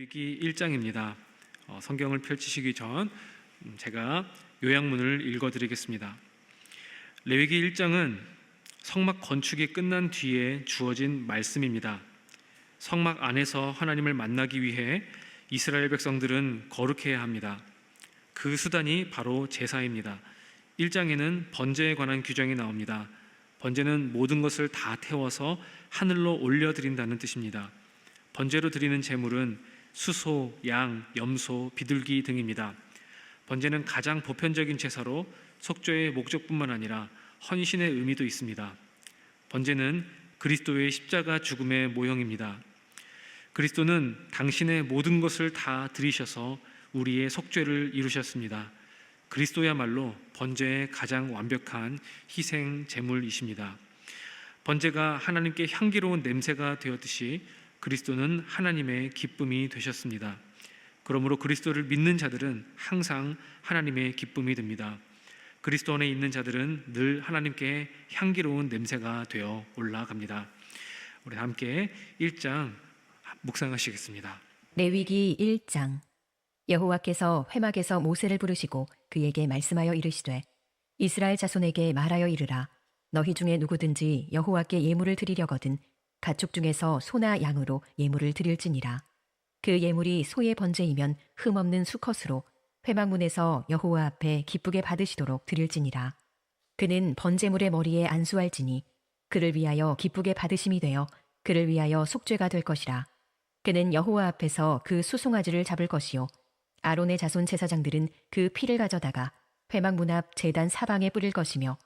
레위기 1장입니다. 성경을 펼치시기 전 제가 요약문을 읽어드리겠습니다. 레위기 1장은 성막 건축이 끝난 뒤에 주어진 말씀입니다. 성막 안에서 하나님을 만나기 위해 이스라엘 백성들은 거룩해야 합니다. 그 수단이 바로 제사입니다. 1장에는 번제에 관한 규정이 나옵니다. 번제는 모든 것을 다 태워서 하늘로 올려드린다는 뜻입니다. 번제로 드리는 제물은 수소, 양, 염소, 비둘기 등입니다. 번제는 가장 보편적인 제사로 속죄의 목적뿐만 아니라 헌신의 의미도 있습니다. 번제는 그리스도의 십자가 죽음의 모형입니다. 그리스도는 당신의 모든 것을 다 드리셔서 우리의 속죄를 이루셨습니다. 그리스도야말로 번제의 가장 완벽한 희생 제물이십니다. 번제가 하나님께 향기로운 냄새가 되었듯이 그리스도는 하나님의 기쁨이 되셨습니다. 그러므로 그리스도를 믿는 자들은 항상 하나님의 기쁨이 됩니다. 그리스도 안에 있는 자들은 늘 하나님께 향기로운 냄새가 되어 올라갑니다. 우리 함께 1장 묵상하시겠습니다. 레위기 1장. 여호와께서 회막에서 모세를 부르시고 그에게 말씀하여 이르시되 이스라엘 자손에게 말하여 이르라. 너희 중에 누구든지 여호와께 예물을 드리려거든 가축 중에서 소나 양으로 예물을 드릴지니라. 그 예물이 소의 번제이면 흠없는 수컷으로 회막문에서 여호와 앞에 기쁘게 받으시도록 드릴지니라. 그는 번제물의 머리에 안수할지니 그를 위하여 기쁘게 받으심이 되어 그를 위하여 속죄가 될 것이라. 그는 여호와 앞에서 그 수송아지를 잡을 것이요 아론의 자손 제사장들은 그 피를 가져다가 회막문 앞 제단 사방에 뿌릴 것이며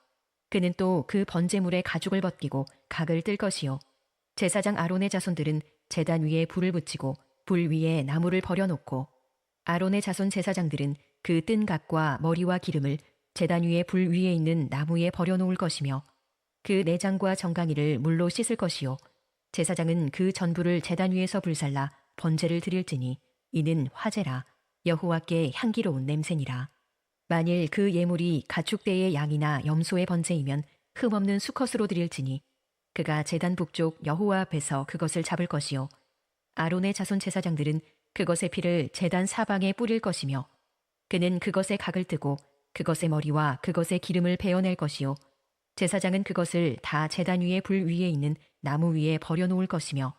그는 또 그 번제물의 가죽을 벗기고 각을 뜰 것이요 제사장 아론의 자손들은 제단 위에 불을 붙이고 불 위에 나무를 버려놓고 아론의 자손 제사장들은 그 뜬 각과 머리와 기름을 제단 위에 불 위에 있는 나무에 버려놓을 것이며 그 내장과 정강이를 물로 씻을 것이요 제사장은 그 전부를 제단 위에서 불살라 번제를 드릴지니 이는 화제라 여호와께 향기로운 냄새니라. 만일 그 예물이 가축대의 양이나 염소의 번제이면 흠없는 수컷으로 드릴지니 그가 제단 북쪽 여호와 앞에서 그것을 잡을 것이요 아론의 자손 제사장들은 그것의 피를 제단 사방에 뿌릴 것이며 그는 그것의 각을 뜨고 그것의 머리와 그것의 기름을 베어낼 것이요 제사장은 그것을 다 제단 위에 불 위에 있는 나무 위에 버려놓을 것이며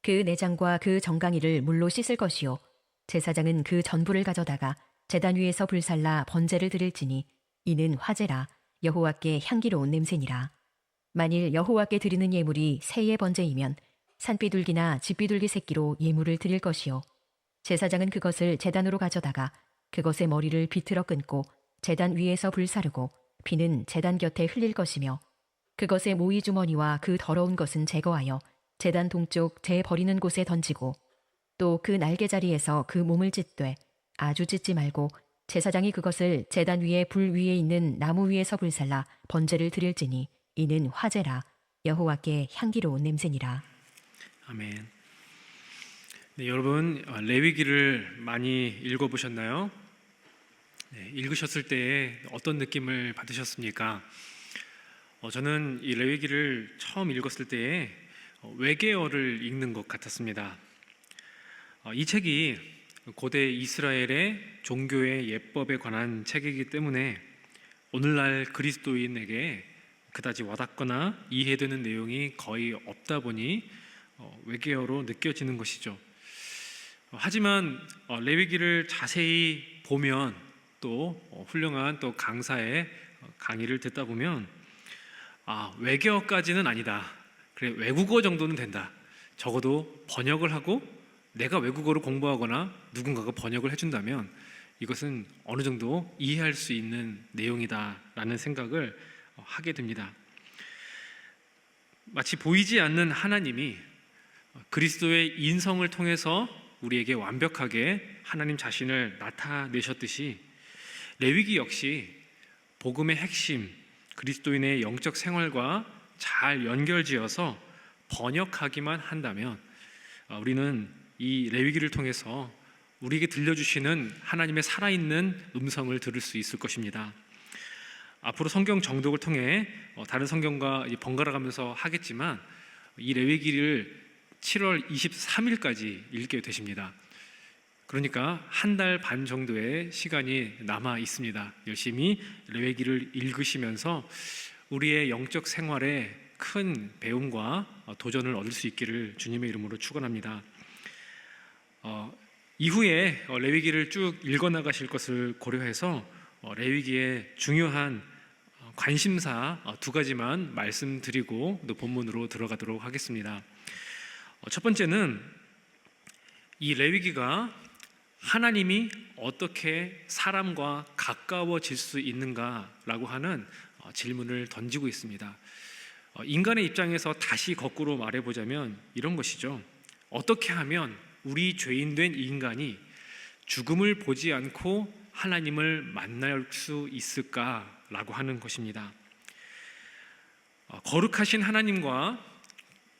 그 내장과 그 정강이를 물로 씻을 것이요 제사장은 그 전부를 가져다가 제단 위에서 불살라 번제를 드릴지니 이는 화제라 여호와께 향기로운 냄새니라. 만일 여호와께 드리는 예물이 새의 번제이면 산비둘기나 집비둘기 새끼로 예물을 드릴 것이요 제사장은 그것을 제단으로 가져다가 그것의 머리를 비틀어 끊고 제단 위에서 불사르고 피는 제단 곁에 흘릴 것이며 그것의 모이 주머니와 그 더러운 것은 제거하여 제단 동쪽 재 버리는 곳에 던지고 또 그 날개 자리에서 그 몸을 찢되 아주 찢지 말고 제사장이 그것을 제단 위에 불 위에 있는 나무 위에서 불살라 번제를 드릴지니 이는 화제라 여호와께 향기로운 냄새니라. 아멘. 네, 여러분 레위기를 많이 읽어보셨나요? 네, 읽으셨을 때 어떤 느낌을 받으셨습니까? 저는 이 레위기를 처음 읽었을 때에 외계어를 읽는 것 같았습니다. 이 책이 고대 이스라엘의 종교의 예법에 관한 책이기 때문에 오늘날 그리스도인에게 그다지 와닿거나 이해되는 내용이 거의 없다 보니 외계어로 느껴지는 것이죠. 하지만 레위기를 자세히 보면 또 훌륭한 또 강사의 강의를 듣다 보면 외계어까지는 아니다. 그래 외국어 정도는 된다. 적어도 번역을 하고 내가 외국어를 공부하거나 누군가가 번역을 해준다면 이것은 어느 정도 이해할 수 있는 내용이다라는 생각을 하게 됩니다. 마치 보이지 않는 하나님이 그리스도의 인성을 통해서 우리에게 완벽하게 하나님 자신을 나타내셨듯이 레위기 역시 복음의 핵심, 그리스도인의 영적 생활과 잘 연결지어서 번역하기만 한다면 우리는 이 레위기를 통해서 우리에게 들려주시는 하나님의 살아있는 음성을 들을 수 있을 것입니다. 앞으로 성경 정독을 통해 다른 성경과 번갈아 가면서 하겠지만 이 레위기를 7월 23일까지 읽게 되십니다. 그러니까 한 달 반 정도의 시간이 남아 있습니다. 열심히 레위기를 읽으시면서 우리의 영적 생활에 큰 배움과 도전을 얻을 수 있기를 주님의 이름으로 축원합니다. 이후에 레위기를 쭉 읽어 나가실 것을 고려해서 레위기의 중요한 관심사 두 가지만 말씀드리고 또 본문으로 들어가도록 하겠습니다. 첫 번째는 이 레위기가 하나님이 어떻게 사람과 가까워질 수 있는가라고 하는 질문을 던지고 있습니다. 인간의 입장에서 다시 거꾸로 말해보자면 이런 것이죠. 어떻게 하면 우리 죄인된 인간이 죽음을 보지 않고 하나님을 만날 수 있을까라고 하는 것입니다. 거룩하신 하나님과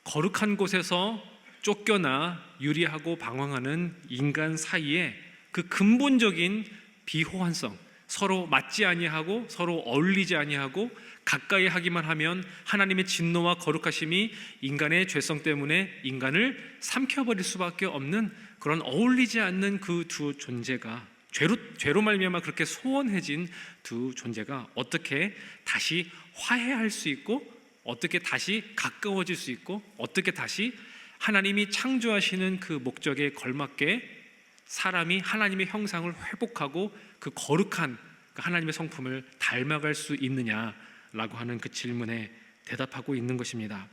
거룩한 곳에서 쫓겨나 유리하고 방황하는 인간 사이에 그 근본적인 비호환성, 서로 맞지 아니하고 서로 어울리지 아니하고 가까이 하기만 하면 하나님의 진노와 거룩하심이 인간의 죄성 때문에 인간을 삼켜버릴 수밖에 없는 그런 어울리지 않는 그 두 존재가 죄로 말미암아 그렇게 소원해진 두 존재가 어떻게 다시 화해할 수 있고 어떻게 다시 가까워질 수 있고 어떻게 다시 하나님이 창조하시는 그 목적에 걸맞게 사람이 하나님의 형상을 회복하고 그 거룩한 하나님의 성품을 닮아갈 수 있느냐라고 하는 그 질문에 대답하고 있는 것입니다.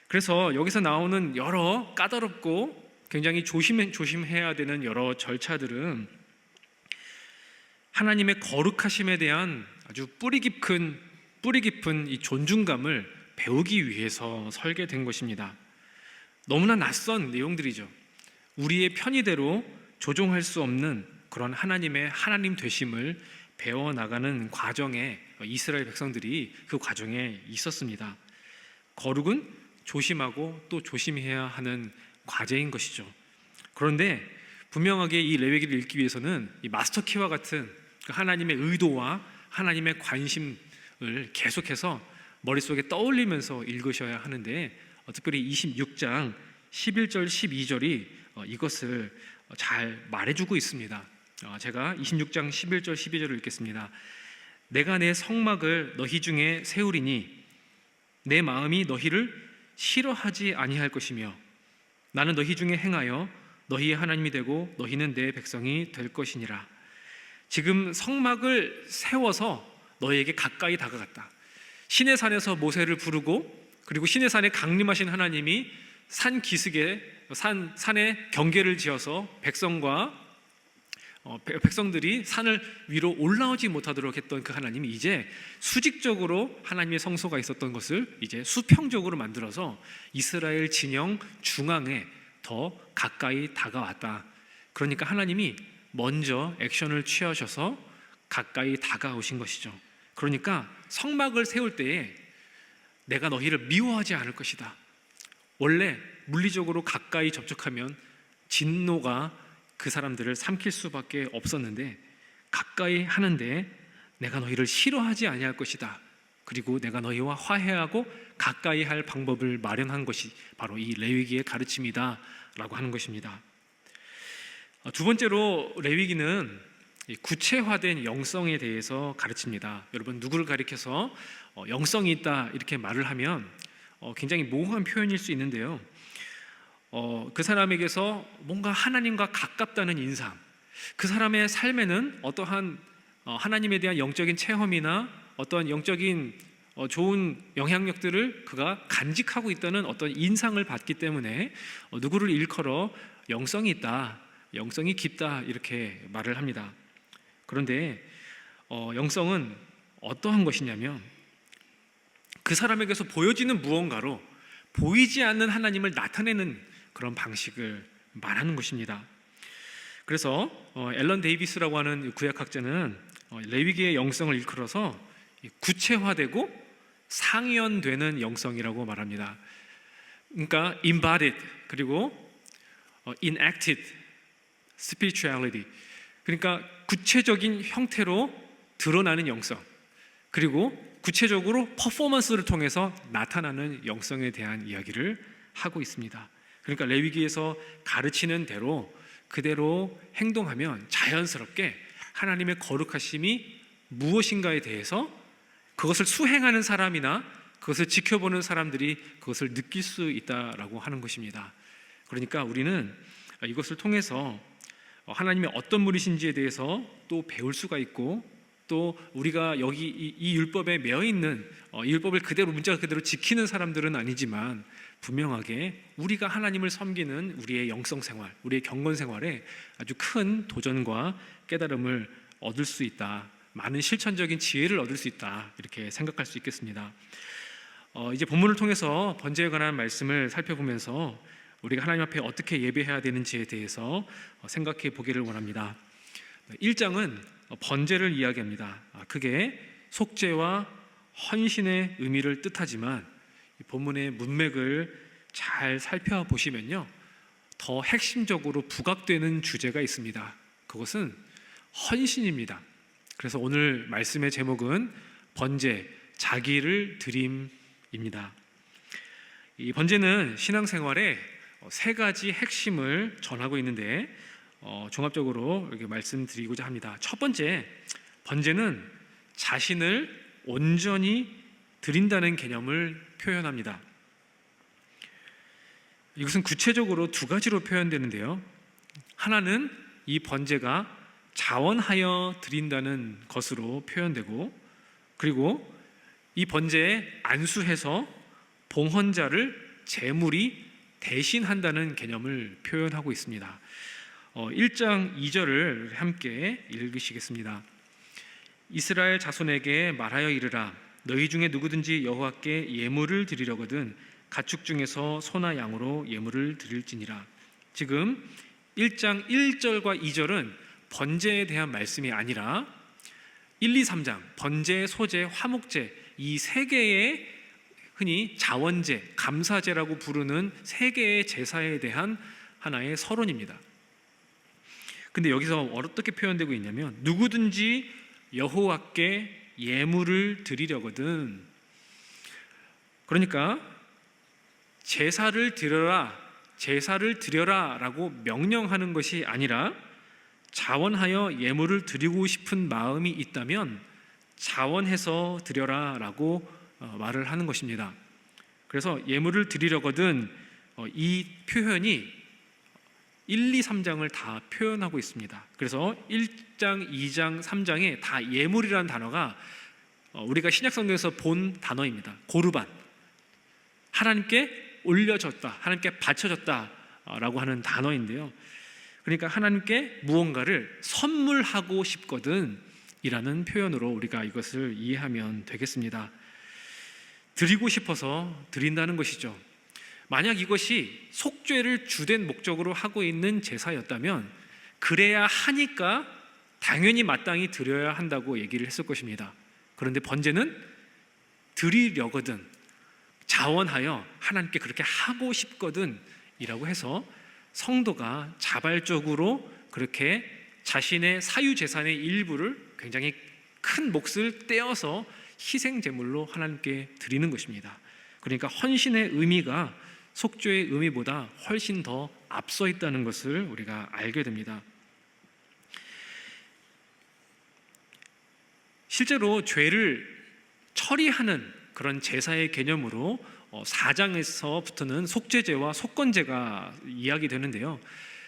그래서 여기서 나오는 여러 까다롭고 굉장히 조심해야 되는 여러 절차들은 하나님의 거룩하심에 대한 아주 뿌리 깊은 이 존중감을 배우기 위해서 설계된 것입니다. 너무나 낯선 내용들이죠. 우리의 편의대로 조종할 수 없는 그런 하나님의 하나님 되심을 배워나가는 과정에 이스라엘 백성들이 그 과정에 있었습니다. 거룩은 조심하고 또 조심해야 하는 과제인 것이죠. 그런데 분명하게 이 레위기를 읽기 위해서는 이 마스터키와 같은 그 하나님의 의도와 하나님의 관심을 계속해서 머릿속에 떠올리면서 읽으셔야 하는데 특별히 26장 11절 12절이 이것을 잘 말해주고 있습니다. 제가 26장 11절 12절을 읽겠습니다. 내가 내 성막을 너희 중에 세우리니 내 마음이 너희를 싫어하지 아니할 것이며 나는 너희 중에 행하여 너희의 하나님이 되고 너희는 내 백성이 될 것이니라. 지금 성막을 세워서 너희에게 가까이 다가갔다. 시내 산에서 모세를 부르고 그리고 시내 산에 강림하신 하나님이 산 기슭에 산에 경계를 지어서 백성들이 산을 위로 올라오지 못하도록 했던 그 하나님이 이제 수직적으로 하나님의 성소가 있었던 것을 이제 수평적으로 만들어서 이스라엘 진영 중앙에 더 가까이 다가왔다. 그러니까 하나님이 먼저 액션을 취하셔서 가까이 다가오신 것이죠. 그러니까 성막을 세울 때에 내가 너희를 미워하지 않을 것이다. 원래 물리적으로 가까이 접촉하면 진노가 그 사람들을 삼킬 수밖에 없었는데 가까이 하는데 내가 너희를 싫어하지 아니할 것이다. 그리고 내가 너희와 화해하고 가까이 할 방법을 마련한 것이 바로 이 레위기의 가르침이다 라고 하는 것입니다. 두 번째로 레위기는 구체화된 영성에 대해서 가르칩니다. 여러분 누구를 가리켜서 영성이 있다 이렇게 말을 하면 굉장히 모호한 표현일 수 있는데요. 그 사람에게서 뭔가 하나님과 가깝다는 인상, 그 사람의 삶에는 어떠한 하나님에 대한 영적인 체험이나 어떤 영적인 좋은 영향력들을 그가 간직하고 있다는 어떤 인상을 받기 때문에 누구를 일컬어 영성이 있다, 영성이 깊다 이렇게 말을 합니다. 그런데 영성은 어떠한 것이냐면 그 사람에게서 보여지는 무언가로 보이지 않는 하나님을 나타내는 그런 방식을 말하는 것입니다. 그래서 앨런 데이비스라고 하는 구약학자는 레위기의 영성을 일컬어서 구체화되고 상연되는 영성이라고 말합니다. 그러니까 embodied 그리고 enacted spirituality, 그러니까 구체적인 형태로 드러나는 영성, 그리고 구체적으로 퍼포먼스를 통해서 나타나는 영성에 대한 이야기를 하고 있습니다. 그러니까 레위기에서 가르치는 대로 그대로 행동하면 자연스럽게 하나님의 거룩하심이 무엇인가에 대해서 그것을 수행하는 사람이나 그것을 지켜보는 사람들이 그것을 느낄 수 있다라고 하는 것입니다. 그러니까 우리는 이것을 통해서 하나님이 어떤 분이신지에 대해서 또 배울 수가 있고, 또 우리가 여기 이 율법에 매여 있는 이 율법을 그대로 문자 그대로 지키는 사람들은 아니지만 분명하게 우리가 하나님을 섬기는 우리의 영성 생활, 우리의 경건 생활에 아주 큰 도전과 깨달음을 얻을 수 있다, 많은 실천적인 지혜를 얻을 수 있다, 이렇게 생각할 수 있겠습니다. 이제 본문을 통해서 번제에 관한 말씀을 살펴보면서 우리가 하나님 앞에 어떻게 예배해야 되는지에 대해서 생각해 보기를 원합니다. 1장은 번제를 이야기합니다. 크게 속죄와 헌신의 의미를 뜻하지만 이 본문의 문맥을 잘 살펴보시면요, 더 핵심적으로 부각되는 주제가 있습니다. 그것은 헌신입니다. 그래서 오늘 말씀의 제목은 번제, 자기를 드림입니다. 이 번제는 신앙생활의 세 가지 핵심을 전하고 있는데 종합적으로 이렇게 말씀드리고자 합니다. 첫 번째, 번제는 자신을 온전히 드린다는 개념을 표현합니다. 이것은 구체적으로 두 가지로 표현되는데요. 하나는 이 번제가 자원하여 드린다는 것으로 표현되고, 그리고 이 번제에 안수해서 봉헌자를 제물이 대신한다는 개념을 표현하고 있습니다. 1장 2절을 함께 읽으시겠습니다. 이스라엘 자손에게 말하여 이르라. 너희 중에 누구든지 여호와께 예물을 드리려거든 가축 중에서 소나 양으로 예물을 드릴지니라. 지금 1장 1절과 2절은 번제에 대한 말씀이 아니라 1, 2, 3장 번제, 소제, 화목제 이 세 개의 흔히 자원제, 감사제라고 부르는 세 개의 제사에 대한 하나의 서론입니다. 근데 여기서 어떻게 표현되고 있냐면 누구든지 여호와께 예물을 드리려거든, 그러니까 제사를 드려라 라고 명령하는 것이 아니라 자원하여 예물을 드리고 싶은 마음이 있다면 자원해서 드려라 라고 말을 하는 것입니다. 그래서 예물을 드리려거든 이 표현이 1, 2, 3장을 다 표현하고 있습니다. 그래서 1장, 2장, 3장에 다 예물이라는 단어가 우리가 신약성경에서 본 단어입니다. 고르반, 하나님께 올려졌다, 하나님께 바쳐졌다 라고 하는 단어인데요. 그러니까 하나님께 무언가를 선물하고 싶거든 이라는 표현으로 우리가 이것을 이해하면 되겠습니다. 드리고 싶어서 드린다는 것이죠. 만약 이것이 속죄를 주된 목적으로 하고 있는 제사였다면 그래야 하니까 당연히 마땅히 드려야 한다고 얘기를 했을 것입니다. 그런데 번제는 드리려거든, 자원하여 하나님께 그렇게 하고 싶거든 이라고 해서 성도가 자발적으로 그렇게 자신의 사유재산의 일부를 굉장히 큰 몫을 떼어서 희생제물로 하나님께 드리는 것입니다. 그러니까 헌신의 의미가 속죄의 의미보다 훨씬 더 앞서 있다는 것을 우리가 알게 됩니다. 실제로 죄를 처리하는 그런 제사의 개념으로 4장에서부터는 속죄제와 속건제가 이야기되는데요.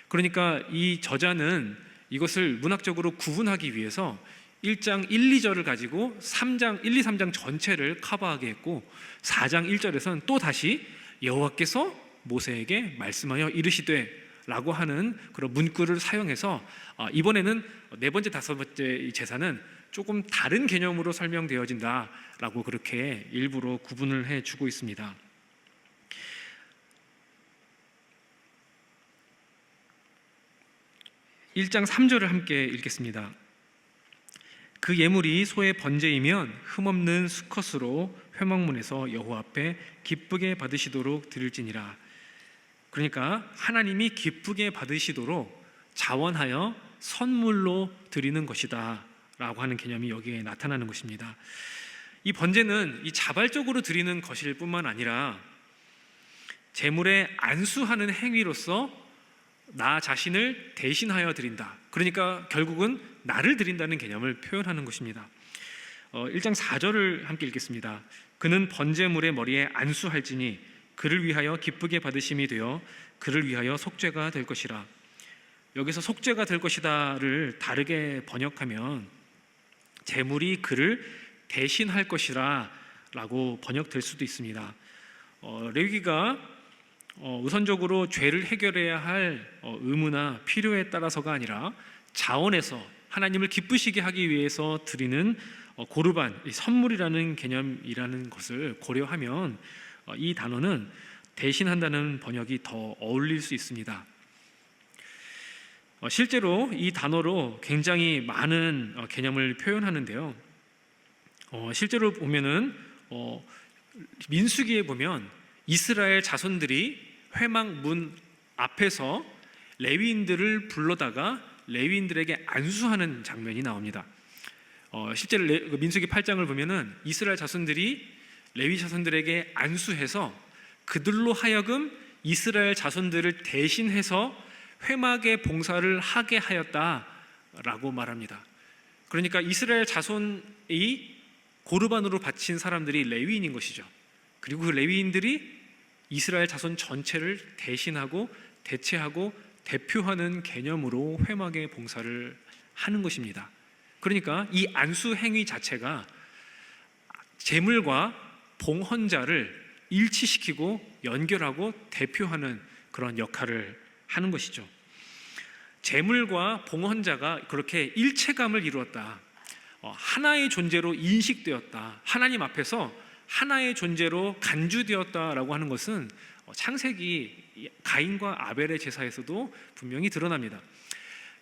그러니까 이 저자는 이것을 문학적으로 구분하기 위해서 1장 1, 2절을 가지고 3장 1, 2, 3장 전체를 커버하게 했고 4장 1절에서는 또 다시 여호와께서 모세에게 말씀하여 이르시되 라고 하는 그런 문구를 사용해서 이번에는 네 번째, 다섯 번째 제사는 조금 다른 개념으로 설명되어진다 라고 그렇게 일부러 구분을 해주고 있습니다. (1장 3절을) 함께 읽겠습니다. 그 예물이 소의 번제이면 흠없는 수컷으로 회막문에서 여호와 앞에 기쁘게 받으시도록 드릴지니라. 그러니까 하나님이 기쁘게 받으시도록 자원하여 선물로 드리는 것이다 라고 하는 개념이 여기에 나타나는 것입니다. 이 번제는 이 자발적으로 드리는 것일 뿐만 아니라 제물에 안수하는 행위로서 나 자신을 대신하여 드린다. 그러니까 결국은 나를 드린다는 개념을 표현하는 것입니다. 1장 4절을 함께 읽겠습니다. 그는 번제물의 머리에 안수할지니 그를 위하여 기쁘게 받으심이 되어 그를 위하여 속죄가 될 것이라. 여기서 속죄가 될 것이다를 다르게 번역하면 제물이 그를 대신할 것이라 라고 번역될 수도 있습니다. 레위기가 우선적으로 죄를 해결해야 할 의무나 필요에 따라서가 아니라 자원에서 하나님을 기쁘시게 하기 위해서 드리는 고르반, 선물이라는 개념이라는 것을 고려하면 이 단어는 대신한다는 번역이 더 어울릴 수 있습니다. 실제로 이 단어로 굉장히 많은 개념을 표현하는데요. 실제로 보면은 민수기에 보면 이스라엘 자손들이 회막 문 앞에서 레위인들을 불러다가 레위인들에게 안수하는 장면이 나옵니다. 실제로 민수기 8장을 보면은 이스라엘 자손들이 레위 자손들에게 안수해서 그들로 하여금 이스라엘 자손들을 대신해서 회막의 봉사를 하게 하였다라고 말합니다. 그러니까 이스라엘 자손이 고르반으로 바친 사람들이 레위인인 것이죠. 그리고 그 레위인들이 이스라엘 자손 전체를 대신하고 대체하고 대표하는 개념으로 회막의 봉사를 하는 것입니다. 그러니까 이 안수 행위 자체가 제물과 봉헌자를 일치시키고 연결하고 대표하는 그런 역할을 하는 것이죠. 제물과 봉헌자가 그렇게 일체감을 이루었다. 하나의 존재로 인식되었다. 하나님 앞에서 하나의 존재로 간주되었다라고 하는 것은 창세기 가인과 아벨의 제사에서도 분명히 드러납니다.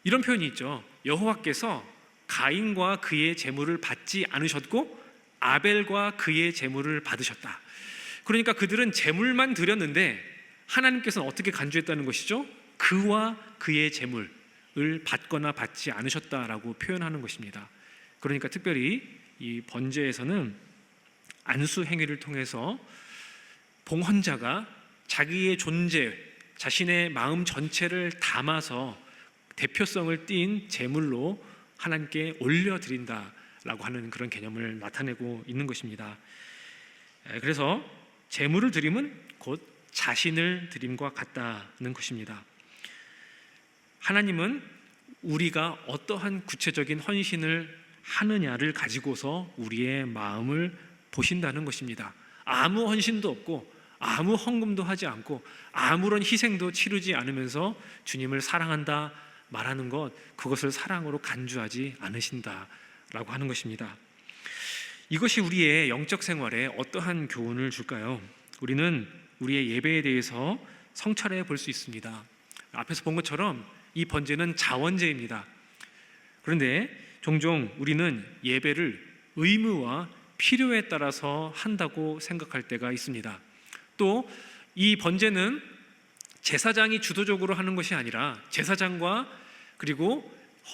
이런 표현이 있죠. 여호와께서 가인과 그의 제물을 받지 않으셨고 아벨과 그의 제물을 받으셨다. 그러니까 그들은 제물만 드렸는데 하나님께서는 어떻게 간주했다는 것이죠? 그와 그의 제물을 받거나 받지 않으셨다라고 표현하는 것입니다. 그러니까 특별히 이 번제에서는 안수 행위를 통해서 봉헌자가 자기의 존재, 자신의 마음 전체를 담아서 대표성을 띈 제물로 하나님께 올려드린다라고 하는 그런 개념을 나타내고 있는 것입니다. 그래서 제물을 드림은 곧 자신을 드림과 같다는 것입니다. 하나님은 우리가 어떠한 구체적인 헌신을 하느냐를 가지고서 우리의 마음을 보신다는 것입니다. 아무 헌신도 없고 아무 헌금도 하지 않고 아무런 희생도 치르지 않으면서 주님을 사랑한다 말하는 것, 그것을 사랑으로 간주하지 않으신다라고 하는 것입니다. 이것이 우리의 영적 생활에 어떠한 교훈을 줄까요? 우리는 우리의 예배에 대해서 성찰해 볼 수 있습니다. 앞에서 본 것처럼 이 번제는 자원제입니다. 그런데 종종 우리는 예배를 의무와 필요에 따라서 한다고 생각할 때가 있습니다. 또 이 번제는 제사장이 주도적으로 하는 것이 아니라 제사장과 그리고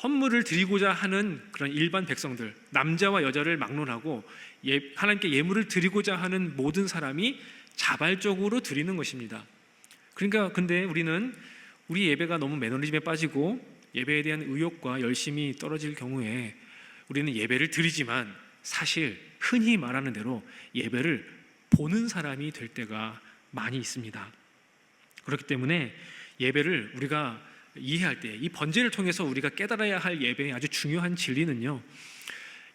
헌물을 드리고자 하는 그런 일반 백성들, 남자와 여자를 막론하고 하나님께 예물을 드리고자 하는 모든 사람이 자발적으로 드리는 것입니다. 그러니까 근데 우리는 우리 예배가 너무 매너리즘에 빠지고 예배에 대한 의욕과 열심이 떨어질 경우에 우리는 예배를 드리지만 사실 흔히 말하는 대로 예배를 보는 사람이 될 때가 많이 있습니다. 그렇기 때문에 예배를 우리가 이해할 때 이 번제를 통해서 우리가 깨달아야 할 예배의 아주 중요한 진리는요,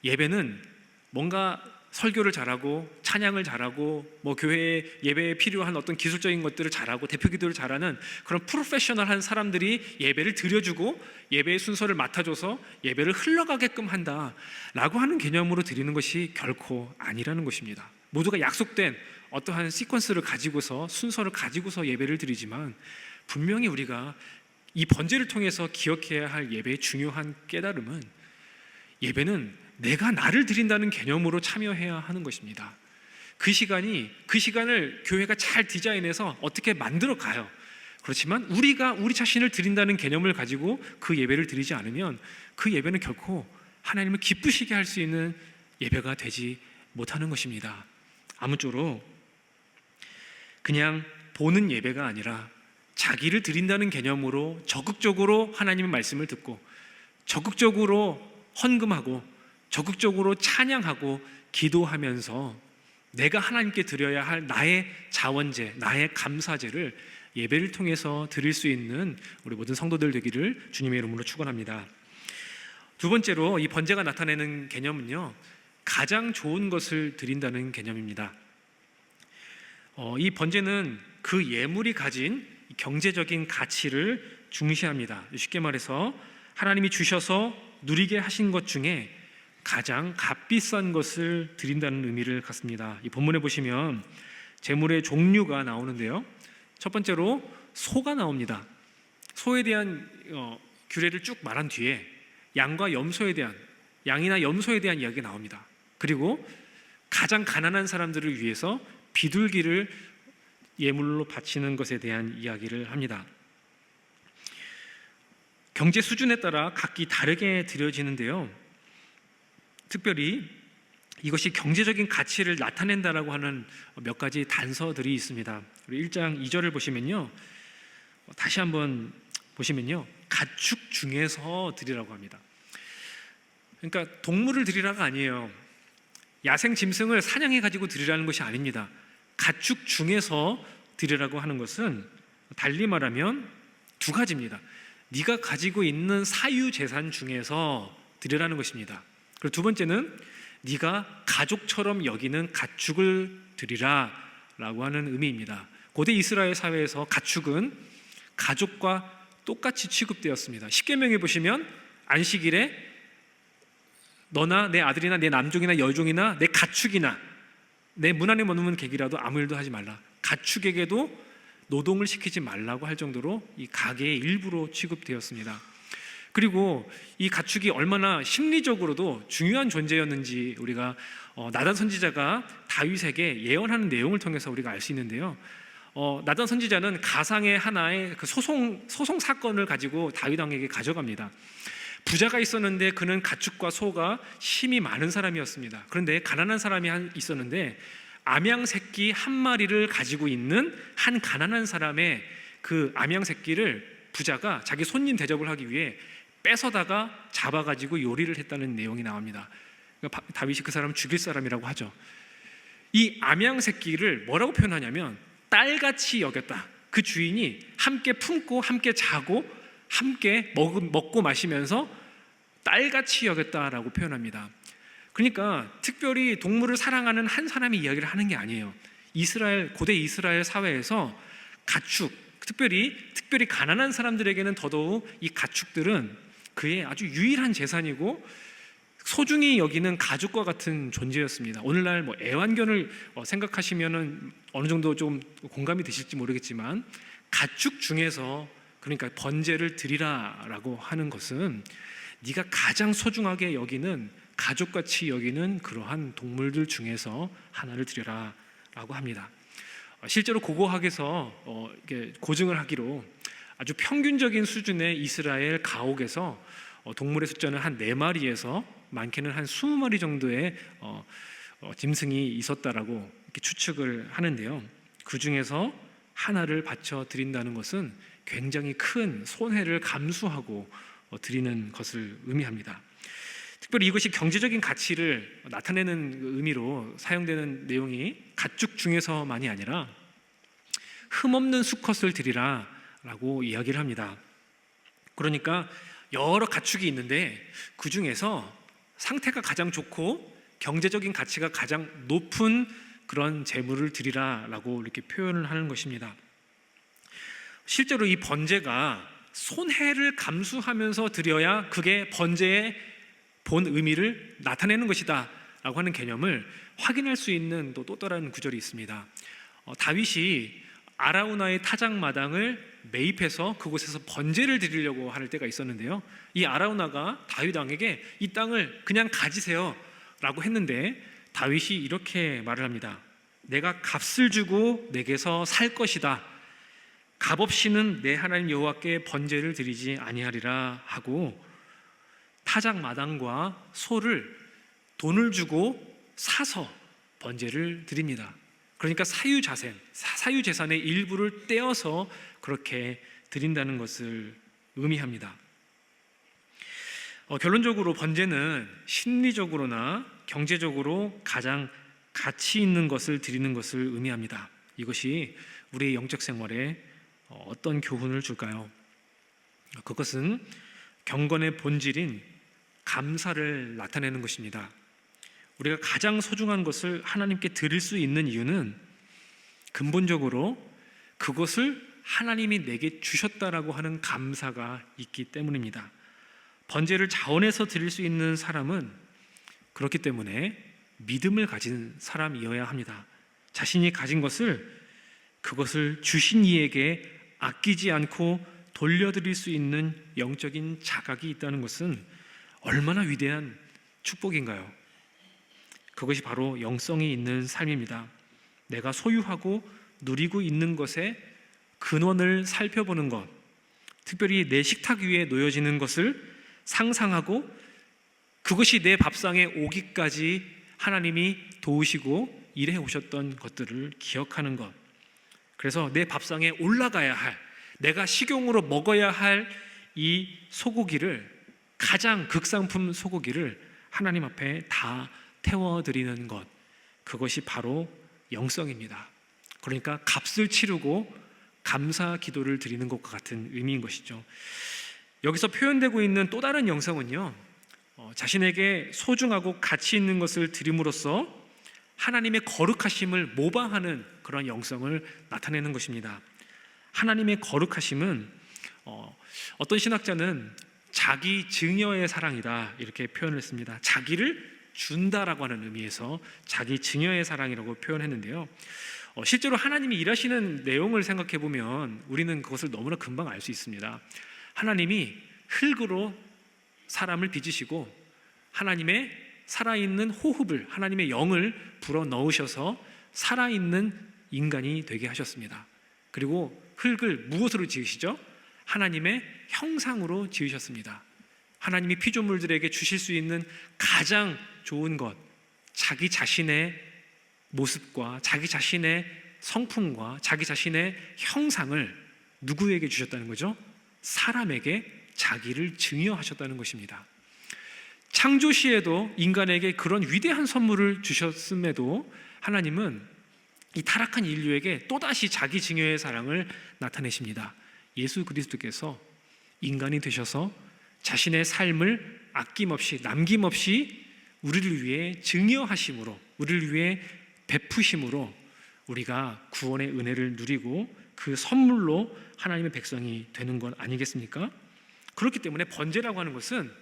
예배는 뭔가 설교를 잘하고 찬양을 잘하고 뭐 교회에 예배에 필요한 어떤 기술적인 것들을 잘하고 대표 기도를 잘하는 그런 프로페셔널한 사람들이 예배를 드려주고 예배의 순서를 맡아줘서 예배를 흘러가게끔 한다라고 하는 개념으로 드리는 것이 결코 아니라는 것입니다. 모두가 약속된 어떠한 시퀀스를 가지고서 순서를 가지고서 예배를 드리지만 분명히 우리가 이 번제를 통해서 기억해야 할 예배의 중요한 깨달음은 예배는 내가 나를 드린다는 개념으로 참여해야 하는 것입니다. 그 시간을 교회가 잘 디자인해서 어떻게 만들어 가요. 그렇지만 우리가 우리 자신을 드린다는 개념을 가지고 그 예배를 드리지 않으면 그 예배는 결코 하나님을 기쁘시게 할 수 있는 예배가 되지 못하는 것입니다. 아무쪼록 그냥 보는 예배가 아니라 자기를 드린다는 개념으로 적극적으로 하나님의 말씀을 듣고 적극적으로 헌금하고 적극적으로 찬양하고 기도하면서 내가 하나님께 드려야 할 나의 자원제, 나의 감사제를 예배를 통해서 드릴 수 있는 우리 모든 성도들 되기를 주님의 이름으로 축원합니다. 두 번째로 이 번제가 나타내는 개념은요, 가장 좋은 것을 드린다는 개념입니다. 이 번제는 그 예물이 가진 경제적인 가치를 중시합니다. 쉽게 말해서 하나님이 주셔서 누리게 하신 것 중에 가장 값비싼 것을 드린다는 의미를 갖습니다. 이 본문에 보시면 제물의 종류가 나오는데요, 첫 번째로 소가 나옵니다. 소에 대한 규례를 쭉 말한 뒤에 양과 염소에 대한, 양이나 염소에 대한 이야기가 나옵니다. 그리고 가장 가난한 사람들을 위해서 비둘기를 예물로 바치는 것에 대한 이야기를 합니다. 경제 수준에 따라 각기 다르게 드려지는데요, 특별히 이것이 경제적인 가치를 나타낸다라고 하는 몇 가지 단서들이 있습니다. 우리 1장 2절을 보시면요, 다시 한번 보시면요, 가축 중에서 드리라고 합니다. 그러니까 동물을 드리라가 아니에요. 야생 짐승을 사냥해 가지고 드리라는 것이 아닙니다. 가축 중에서 드리라고 하는 것은 달리 말하면 두 가지입니다. 네가 가지고 있는 사유재산 중에서 드리라는 것입니다. 그리고 두 번째는 네가 가족처럼 여기는 가축을 드리라 라고 하는 의미입니다. 고대 이스라엘 사회에서 가축은 가족과 똑같이 취급되었습니다. 십계명에 보시면 안식일에 너나 내 아들이나 내 남종이나 여종이나 내 가축이나 내 문 안에 머무는 객이라도 아무 일도 하지 말라, 가축에게도 노동을 시키지 말라고 할 정도로 이 가계의 일부로 취급되었습니다. 그리고 이 가축이 얼마나 심리적으로도 중요한 존재였는지 우리가 나단 선지자가 다윗에게 예언하는 내용을 통해서 우리가 알 수 있는데요, 나단 선지자는 가상의 하나의 그 소송 사건을 가지고 다윗 왕에게 가져갑니다. 부자가 있었는데 그는 가축과 소가 힘이 많은 사람이었습니다. 그런데 가난한 사람이 있었는데 암양 새끼 한 마리를 가지고 있는 한 가난한 사람의 그 암양 새끼를 부자가 자기 손님 대접을 하기 위해 뺏어다가 잡아가지고 요리를 했다는 내용이 나옵니다. 그러니까 다윗이 그 사람을 죽일 사람이라고 하죠. 이 암양 새끼를 뭐라고 표현하냐면 딸같이 여겼다. 그 주인이 함께 품고 함께 자고 함께 먹고 마시면서 딸같이 여겼다라고 표현합니다. 그러니까 특별히 동물을 사랑하는 한 사람이 이야기를 하는 게 아니에요. 고대 이스라엘 사회에서 가축, 특별히 가난한 사람들에게는 더더욱 이 가축들은 그의 아주 유일한 재산이고 소중히 여기는 가족과 같은 존재였습니다. 오늘날 애완견을 생각하시면은 어느 정도 좀 공감이 되실지 모르겠지만 가축 중에서, 그러니까 번제를 드리라라고 하는 것은 네가 가장 소중하게 여기는, 가족같이 여기는 그러한 동물들 중에서 하나를 드려라라고 합니다. 실제로 고고학에서 고증을 하기로 아주 평균적인 수준의 이스라엘 가옥에서 동물의 숫자는 한 4마리에서 많게는 한 20마리 정도의 짐승이 있었다라고 이렇게 추측을 하는데요, 그 중에서 하나를 바쳐 드린다는 것은 굉장히 큰 손해를 감수하고 드리는 것을 의미합니다. 특별히 이것이 경제적인 가치를 나타내는 의미로 사용되는 내용이 가축 중에서만이 아니라 흠없는 수컷을 드리라 라고 이야기를 합니다. 그러니까 여러 가축이 있는데 그 중에서 상태가 가장 좋고 경제적인 가치가 가장 높은 그런 제물을 드리라 라고 이렇게 표현을 하는 것입니다. 실제로 이 번제가 손해를 감수하면서 드려야 그게 번제의 본 의미를 나타내는 것이다 라고 하는 개념을 확인할 수 있는 또 다른 구절이 있습니다. 다윗이 아라우나의 타작마당을 매입해서 그곳에서 번제를 드리려고 할 때가 있었는데요, 이 아라우나가 다윗 왕에게 이 땅을 그냥 가지세요 라고 했는데 다윗이 이렇게 말을 합니다. 내가 값을 주고 내게서 살 것이다. 값 없이는 내 하나님 여호와께 번제를 드리지 아니하리라 하고 타작 마당과 소를 돈을 주고 사서 번제를 드립니다. 그러니까 사유재산의 일부를 떼어서 그렇게 드린다는 것을 의미합니다. 결론적으로 번제는 심리적으로나 경제적으로 가장 가치 있는 것을 드리는 것을 의미합니다. 이것이 우리의 영적 생활에 어떤 교훈을 줄까요? 그것은 경건의 본질인 감사를 나타내는 것입니다. 우리가 가장 소중한 것을 하나님께 드릴 수 있는 이유는 근본적으로 그것을 하나님이 내게 주셨다라고 하는 감사가 있기 때문입니다. 번제를 자원해서 드릴 수 있는 사람은 그렇기 때문에 믿음을 가진 사람이어야 합니다. 자신이 가진 그것을 주신 이에게 아끼지 않고 돌려드릴 수 있는 영적인 자각이 있다는 것은 얼마나 위대한 축복인가요? 그것이 바로 영성이 있는 삶입니다. 내가 소유하고 누리고 있는 것의 근원을 살펴보는 것, 특별히 내 식탁 위에 놓여지는 것을 상상하고 그것이 내 밥상에 오기까지 하나님이 도우시고 일해 오셨던 것들을 기억하는 것. 그래서 내 밥상에 올라가야 할, 내가 식용으로 먹어야 할 이 소고기를, 가장 극상품 소고기를 하나님 앞에 다 태워드리는 것, 그것이 바로 영성입니다. 그러니까 값을 치르고 감사 기도를 드리는 것과 같은 의미인 것이죠. 여기서 표현되고 있는 또 다른 영성은요, 자신에게 소중하고 가치 있는 것을 드림으로써 하나님의 거룩하심을 모방하는 그런 영성을 나타내는 것입니다. 하나님의 거룩하심은 어떤 신학자는 자기 증여의 사랑이다 이렇게 표현을 했습니다. 자기를 준다라고 하는 의미에서 자기 증여의 사랑이라고 표현했는데요, 실제로 하나님이 일하시는 내용을 생각해 보면 우리는 그것을 너무나 금방 알 수 있습니다. 하나님이 흙으로 사람을 빚으시고 하나님의 살아있는 호흡을, 하나님의 영을 불어넣으셔서 살아있는 인간이 되게 하셨습니다. 그리고 흙을 무엇으로 지으시죠? 하나님의 형상으로 지으셨습니다. 하나님이 피조물들에게 주실 수 있는 가장 좋은 것, 자기 자신의 모습과 자기 자신의 성품과 자기 자신의 형상을 누구에게 주셨다는 거죠? 사람에게 자기를 증여하셨다는 것입니다. 창조 시에도 인간에게 그런 위대한 선물을 주셨음에도 하나님은 이 타락한 인류에게 또다시 자기 증여의 사랑을 나타내십니다. 예수 그리스도께서 인간이 되셔서 자신의 삶을 아낌없이 남김없이 우리를 위해 증여하심으로, 우리를 위해 베푸심으로 우리가 구원의 은혜를 누리고 그 선물로 하나님의 백성이 되는 것 아니겠습니까? 그렇기 때문에 번제라고 하는 것은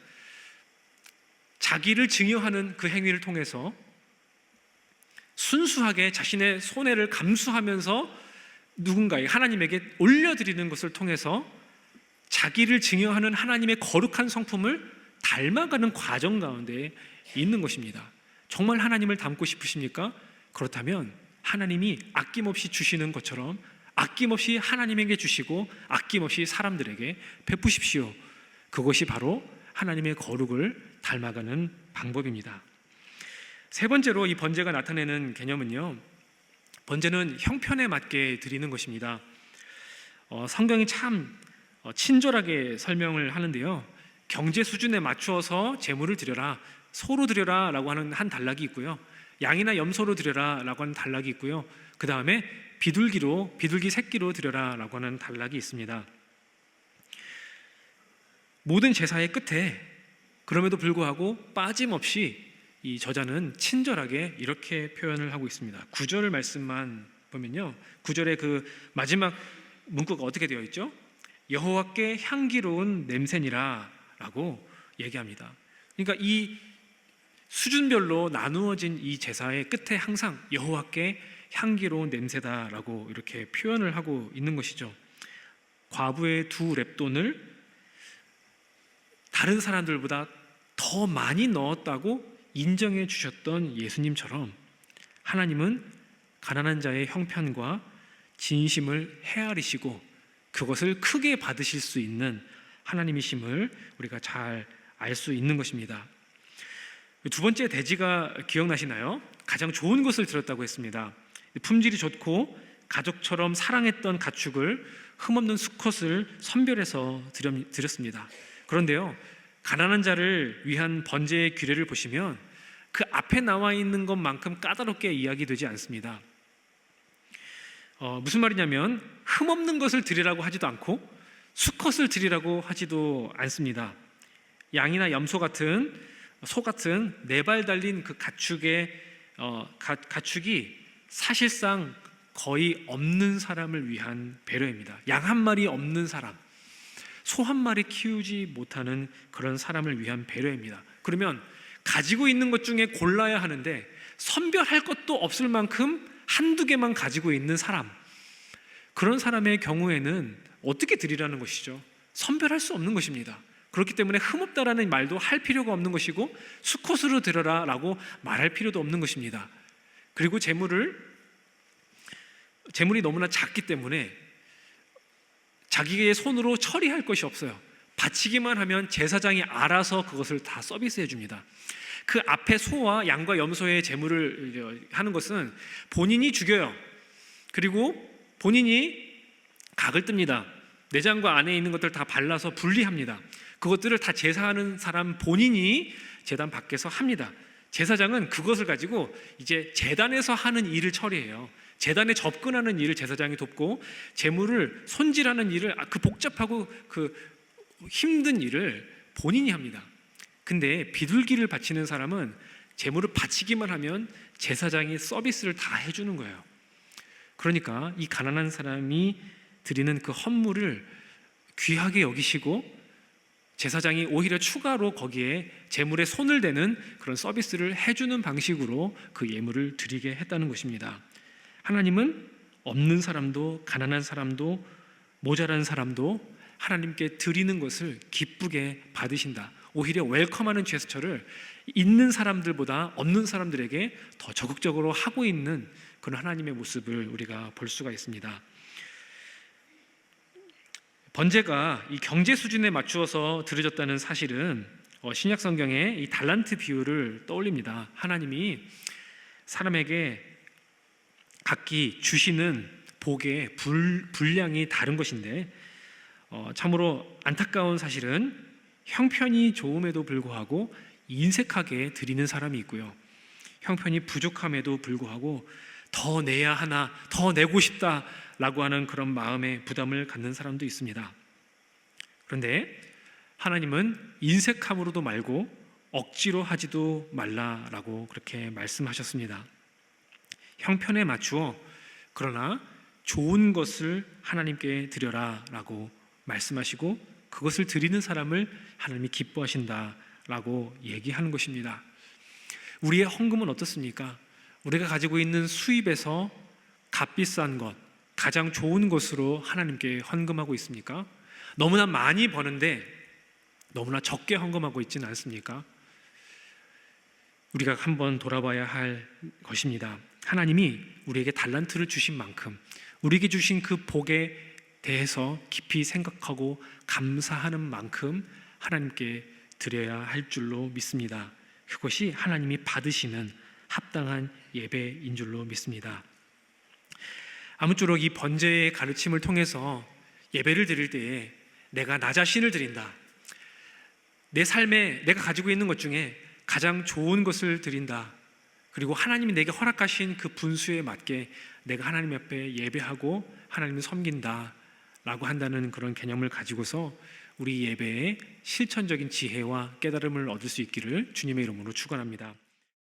자기를 증여하는 그 행위를 통해서 순수하게 자신의 손해를 감수하면서 누군가에게, 하나님에게 올려드리는 것을 통해서 자기를 증여하는 하나님의 거룩한 성품을 닮아가는 과정 가운데 있는 것입니다. 정말 하나님을 닮고 싶으십니까? 그렇다면 하나님이 아낌없이 주시는 것처럼 아낌없이 하나님에게 주시고 아낌없이 사람들에게 베푸십시오. 그것이 바로 하나님의 거룩을 닮아가는 방법입니다. 세 번째로 이 번제가 나타내는 개념은요, 번제는 형편에 맞게 드리는 것입니다. 성경이 참 친절하게 설명을 하는데요, 경제 수준에 맞추어서 제물을 드려라, 소로 드려라 라고 하는 한 단락이 있고요, 양이나 염소로 드려라 라고 하는 단락이 있고요, 그 다음에 비둘기 새끼로 드려라 라고 하는 단락이 있습니다. 모든 제사의 끝에 그럼에도 불구하고 빠짐없이 이 저자는 친절하게 이렇게 표현을 하고 있습니다. 9절 말씀만 보면요, 9절의 그 마지막 문구가 어떻게 되어 있죠? 여호와께 향기로운 냄새니라 라고 얘기합니다. 그러니까 이 수준별로 나누어진 이 제사의 끝에 항상 여호와께 향기로운 냄새다라고 이렇게 표현을 하고 있는 것이죠. 과부의 2렙돈을 다른 사람들보다 더 많이 넣었다고 인정해 주셨던 예수님처럼 하나님은 가난한 자의 형편과 진심을 헤아리시고 그것을 크게 받으실 수 있는 하나님이심을 우리가 잘 알 수 있는 것입니다. 두 번째 돼지가 기억나시나요? 가장 좋은 것을 드렸다고 했습니다. 품질이 좋고 가족처럼 사랑했던 가축을 흠없는 수컷을 선별해서 드렸습니다. 그런데요, 가난한 자를 위한 번제의 규례를 보시면 그 앞에 나와 있는 것만큼 까다롭게 이야기되지 않습니다. 무슨 말이냐면 흠없는 것을 드리라고 하지도 않고 수컷을 드리라고 하지도 않습니다. 양이나 염소 같은 소 같은 4발 달린 그 가축이 사실상 거의 없는 사람을 위한 배려입니다. 양 한 마리 없는 사람, 소 한 마리 키우지 못하는 그런 사람을 위한 배려입니다. 그러면 가지고 있는 것 중에 골라야 하는데 선별할 것도 없을 만큼 한두 개만 가지고 있는 사람, 그런 사람의 경우에는 어떻게 드리라는 것이죠? 선별할 수 없는 것입니다. 그렇기 때문에 흠없다라는 말도 할 필요가 없는 것이고 수컷으로 드려라 라고 말할 필요도 없는 것입니다. 그리고 재물이 너무나 작기 때문에 자기의 손으로 처리할 것이 없어요. 바치기만 하면 제사장이 알아서 그것을 다 서비스해 줍니다. 그 앞에 소와 양과 염소의 제물을 하는 것은 본인이 죽여요. 그리고 본인이 각을 뜹니다. 내장과 안에 있는 것들 다 발라서 분리합니다. 그것들을 다 제사하는 사람 본인이 제단 밖에서 합니다. 제사장은 그것을 가지고 이제 제단에서 하는 일을 처리해요. 제단에 접근하는 일을 제사장이 돕고 제물을 손질하는 일을, 그 복잡하고 그 힘든 일을 본인이 합니다. 근데 비둘기를 바치는 사람은 제물을 바치기만 하면 제사장이 서비스를 다 해주는 거예요. 그러니까 이 가난한 사람이 드리는 그 헌물을 귀하게 여기시고 제사장이 오히려 추가로 거기에 제물에 손을 대는 그런 서비스를 해주는 방식으로 그 예물을 드리게 했다는 것입니다. 하나님은 없는 사람도 가난한 사람도 모자란 사람도 하나님께 드리는 것을 기쁘게 받으신다. 오히려 웰컴하는 제스처를 있는 사람들보다 없는 사람들에게 더 적극적으로 하고 있는 그런 하나님의 모습을 우리가 볼 수가 있습니다. 번제가 이 경제 수준에 맞추어서 드려졌다는 사실은 신약 성경의 이 달란트 비유를 떠올립니다. 하나님이 사람에게 각기 주시는 복의 분량이 다른 것인데 참으로 안타까운 사실은 형편이 좋음에도 불구하고 인색하게 드리는 사람이 있고요, 형편이 부족함에도 불구하고 더 내야 하나, 더 내고 싶다라고 하는 그런 마음의 부담을 갖는 사람도 있습니다. 그런데 하나님은 인색함으로도 말고 억지로 하지도 말라라고 그렇게 말씀하셨습니다. 형편에 맞추어 그러나 좋은 것을 하나님께 드려라라고 말씀하시고 그것을 드리는 사람을 하나님이 기뻐하신다라고 얘기하는 것입니다. 우리의 헌금은 어떻습니까? 우리가 가지고 있는 수입에서 값비싼 것, 가장 좋은 것으로 하나님께 헌금하고 있습니까? 너무나 많이 버는데 너무나 적게 헌금하고 있지는 않습니까? 우리가 한번 돌아봐야 할 것입니다. 하나님이 우리에게 달란트를 주신 만큼, 우리에게 주신 그 복에 대해서 깊이 생각하고 감사하는 만큼 하나님께 드려야 할 줄로 믿습니다. 그것이 하나님이 받으시는 합당한 예배인 줄로 믿습니다. 아무쪼록 이 번제의 가르침을 통해서 예배를 드릴 때에 내가 나 자신을 드린다, 내 삶에 내가 가지고 있는 것 중에 가장 좋은 것을 드린다, 그리고 하나님이 내게 허락하신 그 분수에 맞게 내가 하나님 앞에 예배하고 하나님을 섬긴다 라고 한다는 그런 개념을 가지고서 우리 예배에 실천적인 지혜와 깨달음을 얻을 수 있기를 주님의 이름으로 축원합니다.